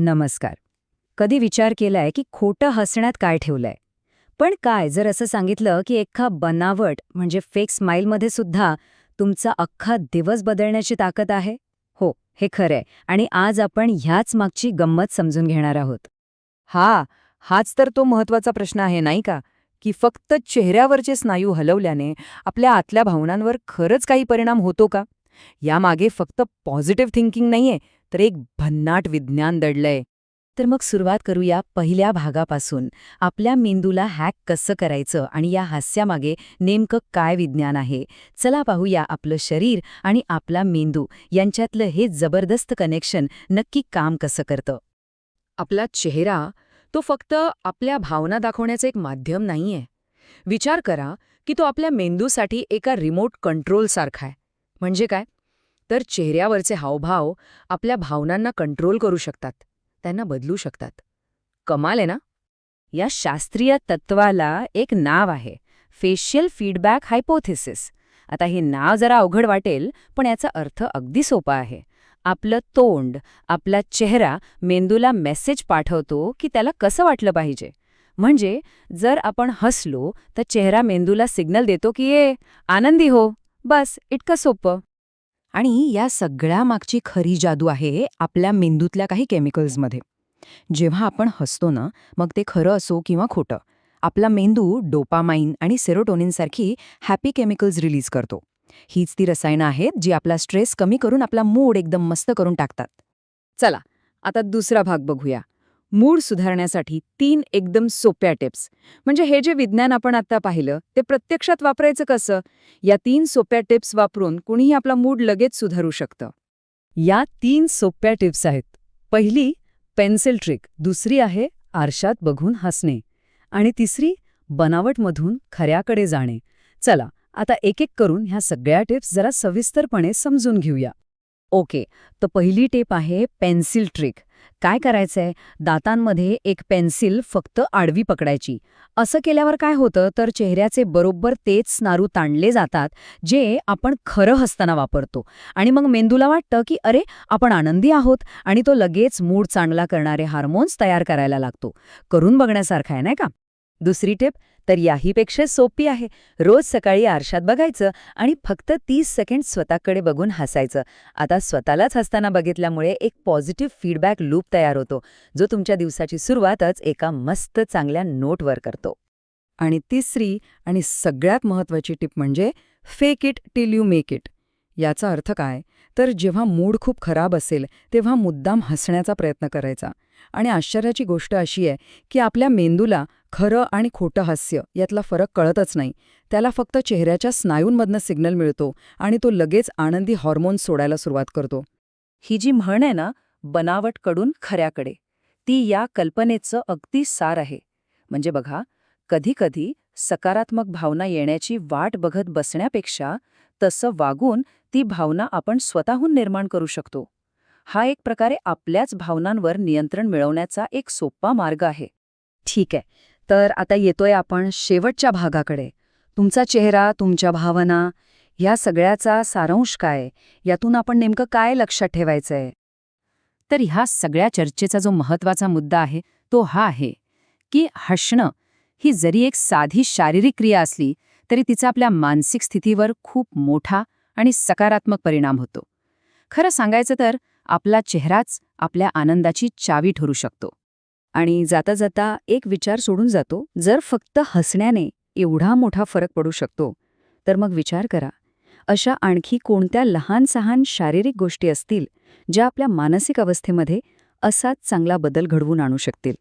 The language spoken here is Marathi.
नमस्कार. कधी विचार केलाय की खोटं हसण्यात काय ठेवलंय? पण काय जर असं सांगितलं की एका बनावट म्हणजे फेक स्माईलमध्ये सुद्धा तुमचा अख्खा दिवस बदलण्याची ताकद आहे? हो, हे खरंय. आणि आज आपण ह्याच मागची गंमत समजून घेणार आहोत. हाच तर तो महत्वाचा प्रश्न आहे नाही का? की फक्त चेहऱ्यावरचे स्नायू हलवल्याने आपल्या आतल्या भावनांवर खरंच काही परिणाम होतो का? यामागे फक्त पॉझिटिव्ह थिंकिंग नाहीये, तर एक भन्नाट विज्ञान दडलंय. तर मग सुरुवात करूया पहिल्या भागापासून. आपल्या मेंदूला हॅक कसं करायचं आणि या हास्यामागे नेमकं काय विज्ञान आहे? चला पाहूया आपलं शरीर आणि आपला मेंदू यांच्यातलं हे जबरदस्त कनेक्शन नक्की काम कसं करतं. आपला चेहरा तो फक्त आपल्या भावना दाखवण्याचं एक माध्यम नाहीये. विचार करा की तो आपल्या मेंदूसाठी एका रिमोट कंट्रोल सारखा आहे. म्हणजे काय? तर चेहऱ्यावरचे हावभाव आपल्या भावनांना कंट्रोल करू शकतात, त्यांना बदलू शकतात. कमाल आहे ना? या शास्त्रीय तत्वाला एक नाव आहे, फेशियल फीडबॅक हायपोथेसिस. आता हे नाव जरा अवघड वाटेल, पण याचा अर्थ अगदी सोपा आहे. आपलं तोंड, आपला चेहरा मेंदूला मेसेज पाठवतो की त्याला कसं वाटलं पाहिजे. म्हणजे जर आपण हसलो तर चेहरा मेंदूला सिग्नल देतो की ये आनंदी हो. बस इतकं सोपं. आणि या सगळ्या मागची खरी जादू आहे आपल्या मेंदूतल्या काही केमिकल्समध्ये. जेव्हा आपण हसतो ना, मग ते खरं असो किंवा खोटं, आपला मेंदू डोपामाइन आणि सेरोटोनिनसारखी हॅपी केमिकल्स रिलीज करतो. हीच ती रसायनं आहेत जी आपला स्ट्रेस कमी करून आपला मूड एकदम मस्त करून टाकतात. चला, आता दुसरा भाग बघूया. मूड सुधारण्यासाठी 3 एकदम सोप्या टिप्स. म्हणजे हे जे विज्ञान आपण आता पाहिलं ते प्रत्यक्षात वापरायचं कसं? या 3 सोप्या टिप्स वापरून कुणीही आपला मूड लगेच सुधारू शकतं. या 3 सोप्या टिप्स आहेत. पहिली, पेन्सिल ट्रिक. दुसरी आहे आरशात बघून हसणे. आणि तिसरी, बनावटमधून खऱ्याकडे जाणे. चला, आता एक एक करून ह्या सगळ्या टिप्स जरा सविस्तरपणे समजून घेऊया. ओके, तर पहिली टिप आहे पेन्सिल ट्रिक. काय करायचंय? दातांमध्ये एक पेन्सिल फक्त आडवी पकडायची. असं केल्यावर काय होतं तर चेहऱ्याचे बरोबर तेच स्नायू ताणले जातात जे आपण खरं हसताना वापरतो. आणि मग मेंदूला वाटतं की अरे, आपण आनंदी आहोत आणि तो लगेच मूड चांगला करणारे हार्मोन्स तयार करायला लागतो. करून बघण्यासारखं आहे नाही का? दुसरी टिप तर याहीपेक्षा सोपी आहे. रोज सकाळी आरशात बघायचं आणि फक्त 30 सेकंड स्वतःकडे बघून हसायचं. आता स्वतःलाच हसताना बघितल्यामुळे एक पॉझिटिव्ह फीडबॅक लूप तयार होतो, जो तुमच्या दिवसाची सुरुवातच एका मस्त चांगल्या नोटवर करतो. आणि तिसरी आणि सगळ्यात महत्त्वाची टिप म्हणजे fake it till you make it. याचा अर्थ काय? तर जेव्हा मूड खूप खराब असेल तेव्हा मुद्दाम हसण्याचा प्रयत्न करायचा. आणि आश्चर्याची गोष्ट अशी आहे की आपल्या मेंदूला खरं आणि खोटं हास्य यातला फरक कळतच नाही. त्याला फक्त चेहऱ्याच्या स्नायूंमधनं सिग्नल मिळतो आणि तो लगेच आनंदी हॉर्मोन्स सोडायला सुरुवात करतो. ही जी म्हण आहे ना, बनावटकडून खऱ्याकडे, ती या कल्पनेचं अगदी सार आहे. म्हणजे बघा, कधीकधी सकारात्मक भावना येण्याची वाट बघत बसण्यापेक्षा तसं वागून ती भावना आपण स्वतःहून निर्माण करू शकतो. हा एक प्रकारे आपल्याच भावनांवर नियंत्रण मिळवण्याचा एक सोपा मार्ग आहे. ठीक आहे, तर आता येतोय आपण शेवटच्या भागाकडे. तुमचा चेहरा, तुमच्या भावना, ह्या सगळ्याचा सारांश काय? यातून आपण नेमकं काय लक्षात ठेवायचंय? तर ह्या सगळ्या चर्चेचा जो महत्त्वाचा मुद्दा आहे तो हा आहे की हसणं ही जरी एक साधी शारीरिक क्रिया असली तरी तिचा आपल्या मानसिक स्थितीवर खूप मोठा आणि सकारात्मक परिणाम होतो. खरं सांगायचं तर आपला चेहराच आपल्या आनंदाची चावी ठरू शकतो. आणि जाता जाता एक विचार सोडून जातो, जर फक्त हसण्याने एवढा मोठा फरक पडू शकतो, तर मग विचार करा, अशा आणखी कोणत्या लहान-सहान शारीरिक गोष्टी असतील ज्या आपल्या मानसिक अवस्थेमध्ये असाच चांगला बदल घडवून आणू शकतील.